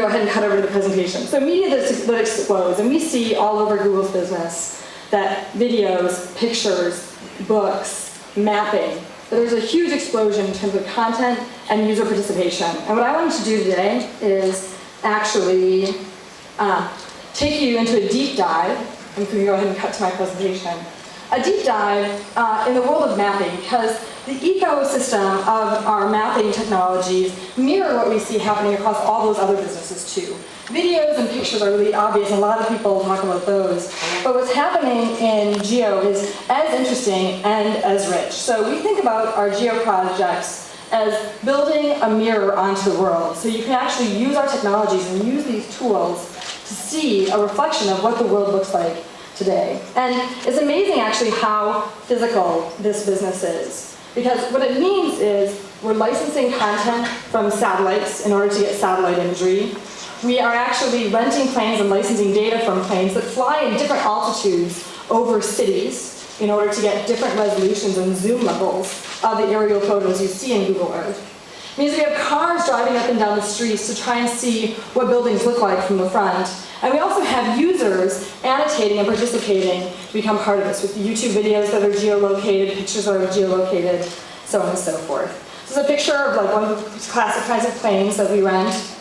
go ahead and cut over to the presentation. So media that explodes, and we see all over Google's business that videos, pictures, books, mapping, that there's a huge explosion in terms of content and user participation. And what I wanted to do today is actually take you into a deep dive, and we can go ahead and cut to my presentation, a deep dive in the world of mapping, because the ecosystem of our mapping technologies mirror what we see happening across all those other businesses too. Videos and pictures are really obvious, and a lot of people talk about those. But what's happening in geo is as interesting and as rich. So we think about our geo projects as building a mirror onto the world. So you can actually use our technologies and use these tools to see a reflection of what the world looks like today. And it's amazing actually how physical this business is. Because what it means is we're licensing content from satellites in order to get satellite imagery. We are actually renting planes and licensing data from planes that fly in different altitudes over cities in order to get different resolutions and zoom levels of the aerial photos you see in Google Earth. It means we have cars driving up and down the streets to try and see what buildings look like from the front. And we also have users annotating and participating to become part of this with YouTube videos that are geolocated, pictures that are geolocated, so on and so forth. This is a picture of like one of the classic kinds of planes that we rent.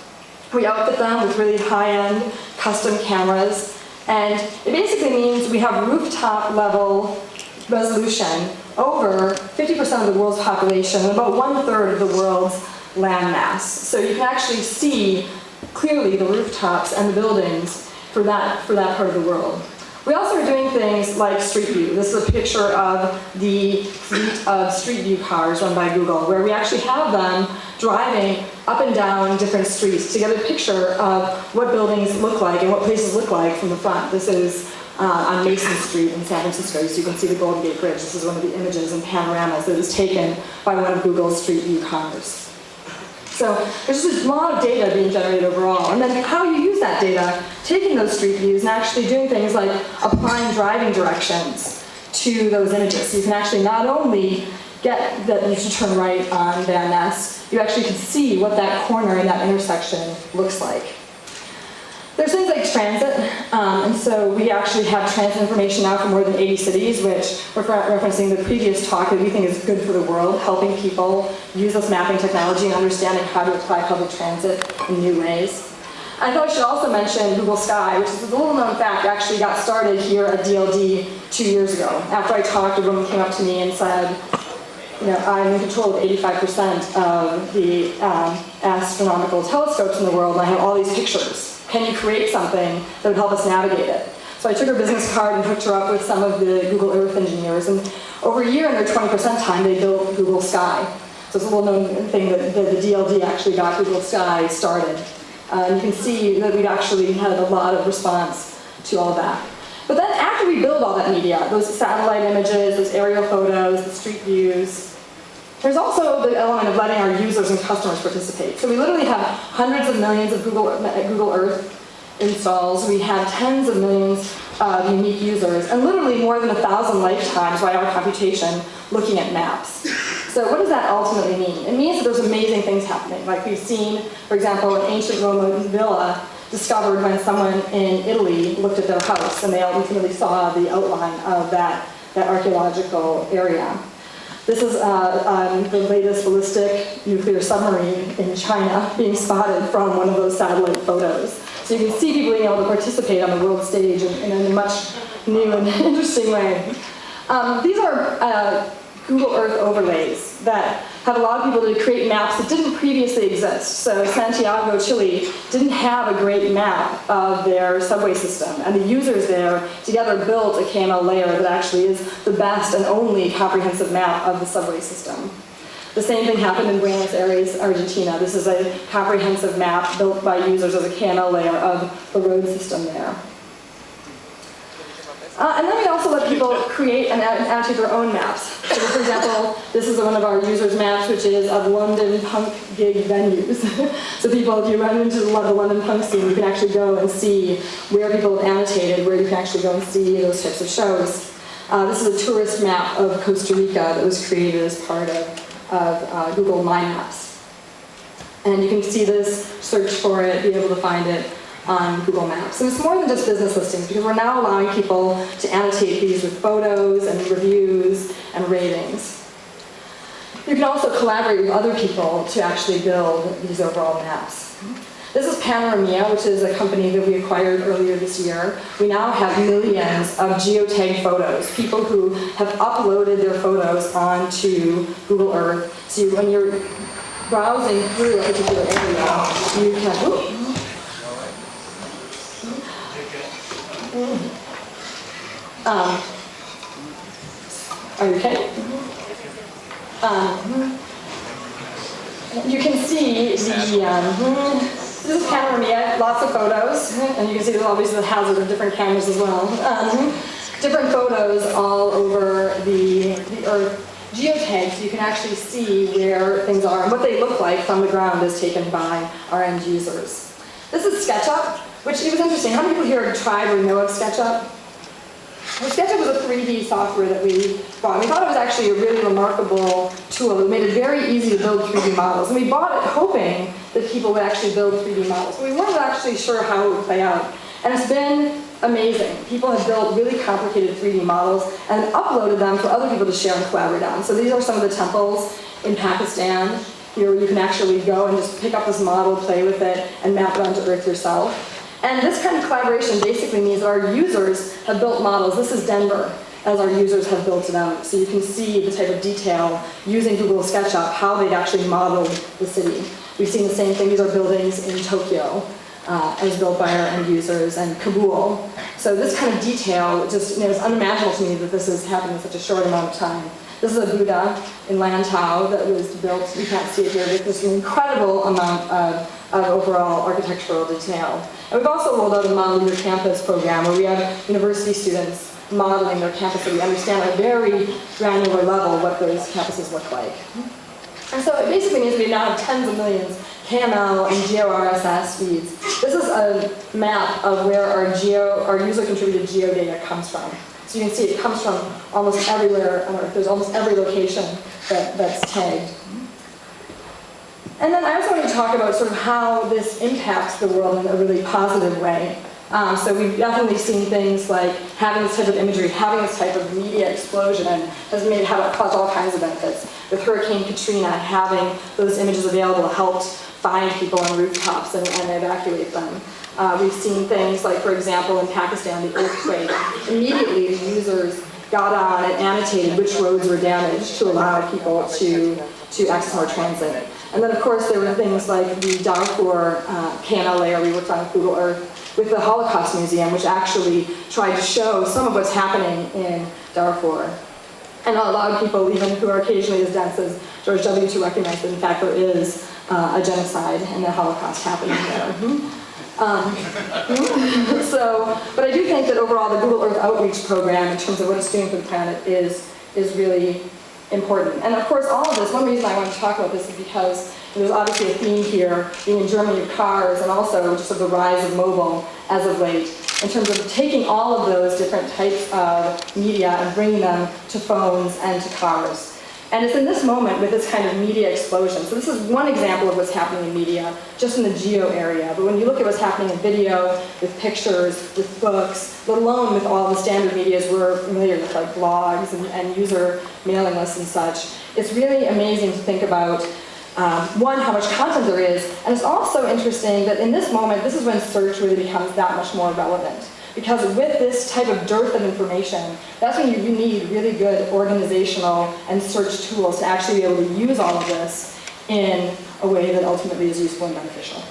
We outfit them with really high-end custom cameras. And it basically means we have rooftop level resolution over 50% of the world's population and about 1/3 of the world's land mass. So you can actually see clearly the rooftops and the buildings for that part of the world. We also are doing things like Street View. This is a picture of the fleet of Street View cars run by Google, where we actually have them driving up and down different streets to get a picture of what buildings look like and what places look like from the front. This is on Mason Street in San Francisco, so you can see the Golden Gate Bridge. This is one of the images and panoramas that was taken by one of Google's Street View cars. So there's just a lot of data being generated overall. And then how you use that data, taking those street views and actually doing things like applying driving directions to those images. So you can actually not only get that you should turn right on Van Ness, you actually can see what that corner in that intersection looks like. There's things like transit, and so we actually have transit information now for more than 80 cities, which referencing the previous talk that we think is good for the world, helping people use this mapping technology and understanding how to apply public transit in new ways. I thought I should also mention Google Sky, which is a little known fact, actually got started here at DLD 2 years ago. After I talked, a woman came up to me and said, you know, I'm in control of 85% of the astronomical telescopes in the world, and I have all these pictures. Can you create something that would help us navigate it? So I took her business card and hooked her up with some of the Google Earth engineers, and over a year in their 20% time, they built Google Sky. So it's a well-known thing that the DLD actually got Google Sky started. You can see that we've actually had a lot of response to all of that. But then after we build all that media, those satellite images, those aerial photos, the street views, there's also the element of letting our users and customers participate. So we literally have hundreds of millions of Google Earth installs. We have tens of millions of unique users, and literally more than 1,000 lifetimes by our computation looking at maps. So what does that ultimately mean? It means that there's amazing things happening. Like we've seen, for example, an ancient Roman villa discovered when someone in Italy looked at their house, and they ultimately saw the outline of that archaeological area. This is the latest ballistic nuclear submarine in China being spotted from one of those satellite photos. So you can see people being able to participate on the world stage in a much new and interesting way. These are Google Earth overlays that have allowed people to create maps that didn't previously exist. So Santiago, Chile didn't have a great map of their subway system, and the users there together built a KML layer that actually is the best and only comprehensive map of the subway system. The same thing happened in Buenos Aires, Argentina. This is a comprehensive map built by users as a KML layer of the road system there. And then we also let people create and annotate their own maps. So for example, this is one of our users' maps, which is of London punk gig venues. So people, if you run into the London punk scene, you can actually go and see where people have annotated, where you can actually go and see those types of shows. This is a tourist map of Costa Rica that was created as part of Google My Maps. And you can see this, search for it, be able to find it on Google Maps. And it's more than just business listings, because we're now allowing people to annotate these with photos and reviews and ratings. You can also collaborate with other people to actually build these overall maps. This is Panoramia, which is a company that we acquired earlier this year. We now have millions of geotagged photos, people who have uploaded their photos onto Google Earth. So when you're browsing through a particular area, you can, are you okay? You can see this is Panoramia, lots of photos, and you can see there's obviously the hazard of different cameras as well. Different photos all over the Earth, geotagged, so you can actually see where things are and what they look like from the ground is taken by our end users. This is SketchUp, which it was interesting. How many people here have tried or know of SketchUp? Well, SketchUp was a 3D software that we bought. We thought it was actually a really remarkable tool. It made it very easy to build 3D models. And we bought it hoping that people would actually build 3D models. But we weren't actually sure how it would play out. And it's been amazing. People have built really complicated 3D models and uploaded them for other people to share and collaborate on. So these are some of the temples in Pakistan. Here you can actually go and just pick up this model, play with it, and map it onto Earth yourself. And this kind of collaboration basically means that our users have built models. This is Denver, as our users have built it out. So you can see the type of detail using Google SketchUp, how they've actually modeled the city. We've seen the same thing. These are buildings in Tokyo, as built by our end users, and Kabul. So this kind of detail, just, it's unimaginable to me that this has happened in such a short amount of time. This is a Buddha in Lantau that was built, you can't see it here, with this incredible amount of overall architectural detail. And we've also rolled out a Model Your Campus program where we have university students modeling their campus so we understand at a very granular level what those campuses look like. And so it basically means we now have tens of millions KML and GeoRSS feeds. This is a map of where our user-contributed geodata comes from. So you can see it comes from almost everywhere on Earth. There's almost every location that's tagged. And then I also want to talk about sort of how this impacts the world in a really positive way. So we've definitely seen things like having this type of imagery, having this type of media explosion has caused all kinds of benefits. With Hurricane Katrina, having those images available helped find people on rooftops and evacuate them. We've seen things like, for example, in Pakistan, the earthquake. Immediately, the users got on and annotated which roads were damaged to allow people to access more transit. And then, of course, there were things like the Darfur KML layer we worked on with Google Earth with the Holocaust Museum, which actually tried to show some of what's happening in Darfur. And allowed people, even who are occasionally as dense as George W., to recognize that, in fact, there is a genocide and a Holocaust happening there. But I do think that overall the Google Earth Outreach program, in terms of what it's doing for the planet, is really important. And of course, all of this, one reason I want to talk about this is because there's obviously a theme here, being in Germany of cars, and also just of the rise of mobile as of late, in terms of taking all of those different types of media and bringing them to phones and to cars. And it's in this moment with this kind of media explosion. So this is one example of what's happening in media, just in the geo area. But when you look at what's happening in video, with pictures, with books, let alone with all the standard medias we're familiar with, like blogs and user mailing lists and such, it's really amazing to think about, one, how much content there is, and it's also interesting that in this moment, this is when search really becomes that much more relevant. Because with this type of dearth of information, that's when you need really good organizational and search tools to actually be able to use all of this in a way that ultimately is useful and beneficial.